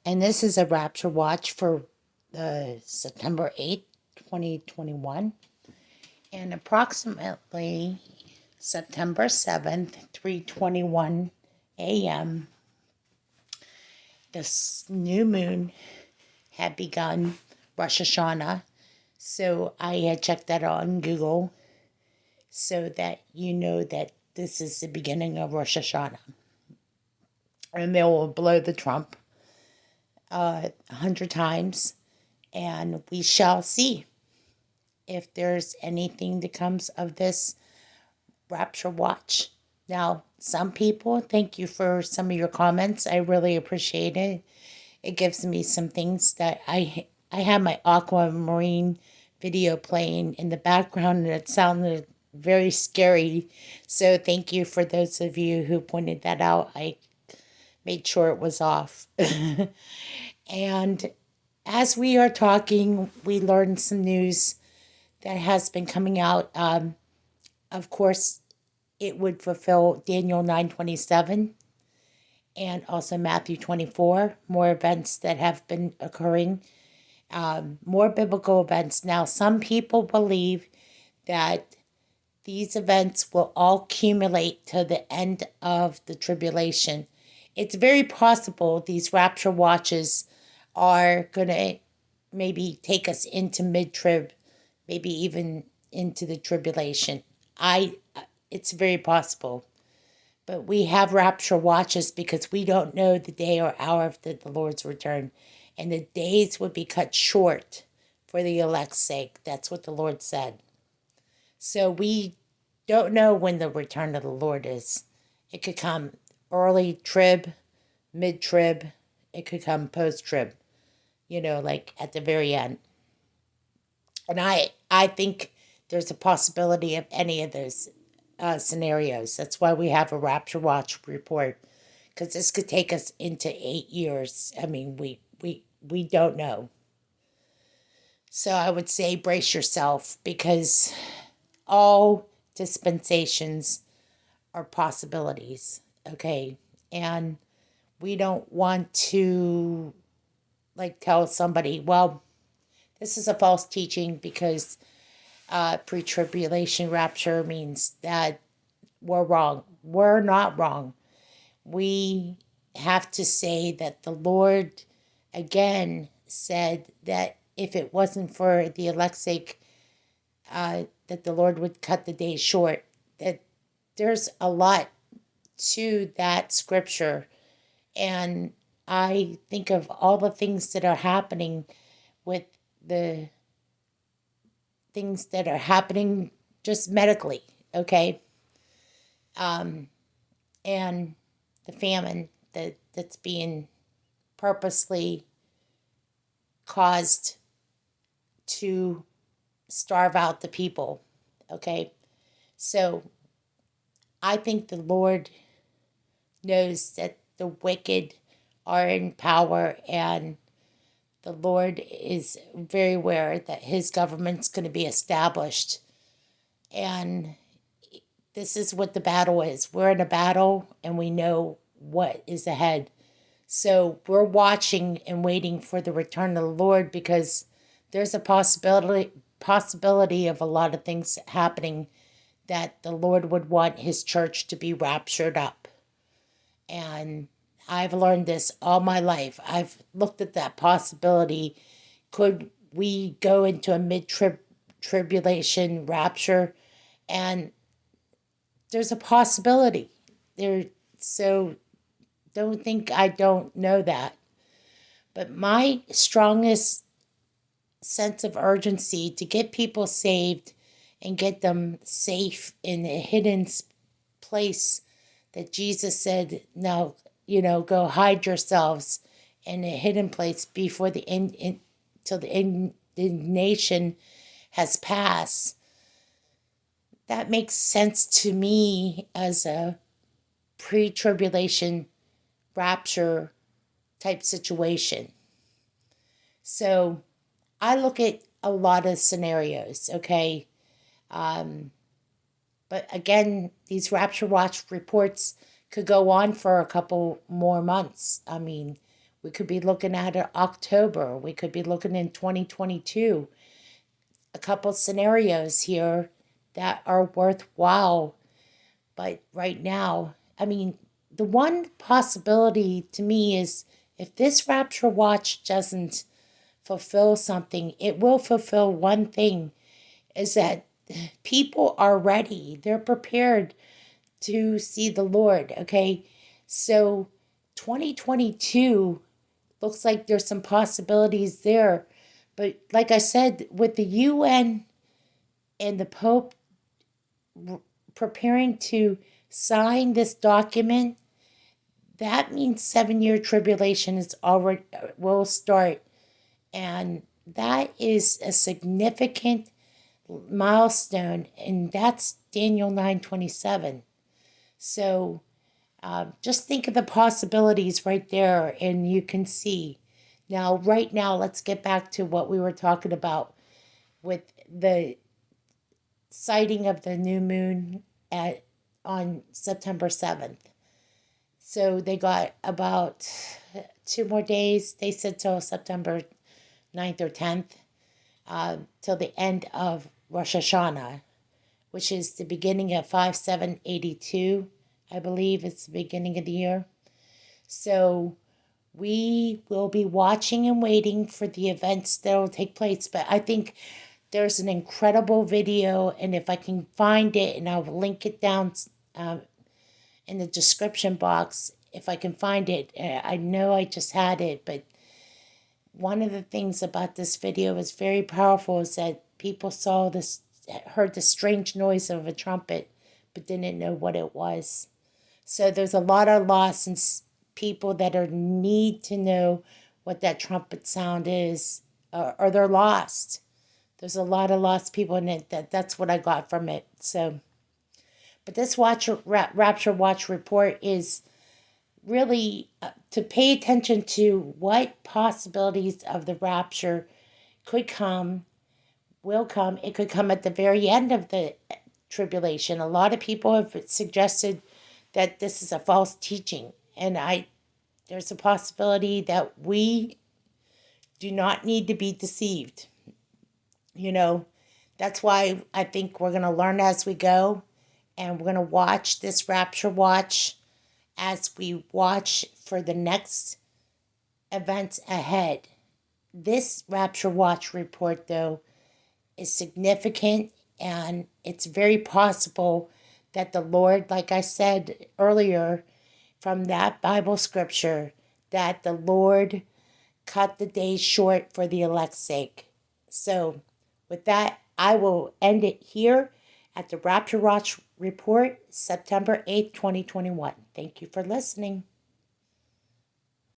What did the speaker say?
And this is a Rapture watch for September 8th, 2021. And approximately September 7th, 3:21 a.m., this new moon had begun, Rosh Hashanah. So I had checked that out on Google so that you know that this is the beginning of Rosh Hashanah. And they will blow the trump 100 times, and we shall see if there's anything that comes of this Rapture watch. Now, some people, thank you for some of your comments. I really appreciate it. It gives me some things that I have my aquamarine video playing in the background, and it sounded very scary. So thank you for those of you who pointed that out. I made sure it was off. And as we are talking, we learned some news that has been coming out. Of course, it would fulfill Daniel 9:27 and also Matthew 24, more events that have been occurring, more biblical events. Now, some people believe that these events will all accumulate to the end of the tribulation. It's very possible these rapture watches are going to maybe take us into mid-trib, maybe even into the tribulation. It's very possible. But we have rapture watches because we don't know the day or hour of the Lord's return. And the days would be cut short for the elect's sake. That's what the Lord said. So we don't know when the return of the Lord is. It could come early trib, mid trib, it could come post trib, like at the very end. And I think there's a possibility of any of those scenarios. That's why we have a Rapture Watch report, because this could take us into 8 years. I mean, we don't know. So I would say brace yourself, because all dispensations are possibilities, okay? And we don't want to tell somebody, well, this is a false teaching because pre-tribulation rapture means that we're wrong. We're not wrong. We have to say that the Lord again said that if it wasn't for the elect's sake, that the Lord would cut the day short. That there's a lot to that scripture. And I think of all the things that are happening with the things that are happening just medically, okay? And the famine that's being purposely caused to starve out the people, okay? So I think the Lord knows that the wicked are in power, and the Lord is very aware that his government's going to be established. And this is what the battle is. We're in a battle, and we know what is ahead. So we're watching and waiting for the return of the Lord, because there's a possibility of a lot of things happening that the Lord would want his church to be raptured up. And I've learned this all my life. I've looked at that possibility. Could we go into a tribulation rapture? And there's a possibility there. So don't think I don't know that. But my strongest sense of urgency to get people saved and get them safe in a hidden place that Jesus said, now, go hide yourselves in a hidden place before the till the indignation has passed. That makes sense to me as a pre-tribulation rapture type situation. So I look at a lot of scenarios, okay? But again, these Rapture Watch reports could go on for a couple more months. I mean, We could be looking at it October. We could be looking in 2022. A couple scenarios here that are worthwhile. But right now, I mean, the one possibility to me is if this Rapture Watch doesn't fulfill something, it will fulfill one thing, is that people are ready. They're prepared to see the Lord, okay? So 2022 looks like there's some possibilities there. But like I said, with the UN and the Pope preparing to sign this document, that means 7 year tribulation is already will start. And that is a significant milestone, and that's Daniel 9:27. So just think of the possibilities right there, and you can see. Now, right now, let's get back to what we were talking about with the sighting of the new moon on September 7th. So they got about 2 more days. They said till September 9th or 10th, till the end of Rosh Hashanah, which is the beginning of 5782. I believe it's the beginning of the year. So we will be watching and waiting for the events that will take place. But I think there's an incredible video, and if I can find it, and I'll link it down in the description box, if I can find it. I know I just had it, but one of the things about this video is very powerful is that people saw this, heard the strange noise of a trumpet, but didn't know what it was. So there's a lot of loss and people that are need to know what that trumpet sound is, or they're lost. There's a lot of lost people in it. That's what I got from it. So, but this Rapture Watch report is really to pay attention to what possibilities of the rapture could come, will come. It could come at the very end of the tribulation. A lot of people have suggested that this is a false teaching, and there's a possibility that we do not need to be deceived. You know, that's why I think we're going to learn as we go, and we're going to watch this Rapture Watch as we watch for the next events ahead. This Rapture Watch report, though, is significant, and it's very possible that the Lord, like I said earlier from that Bible scripture, that the Lord cut the days short for the elect's sake. So with that, I will end it here at the Rapture Watch report, September 8th, 2021. Thank you for listening.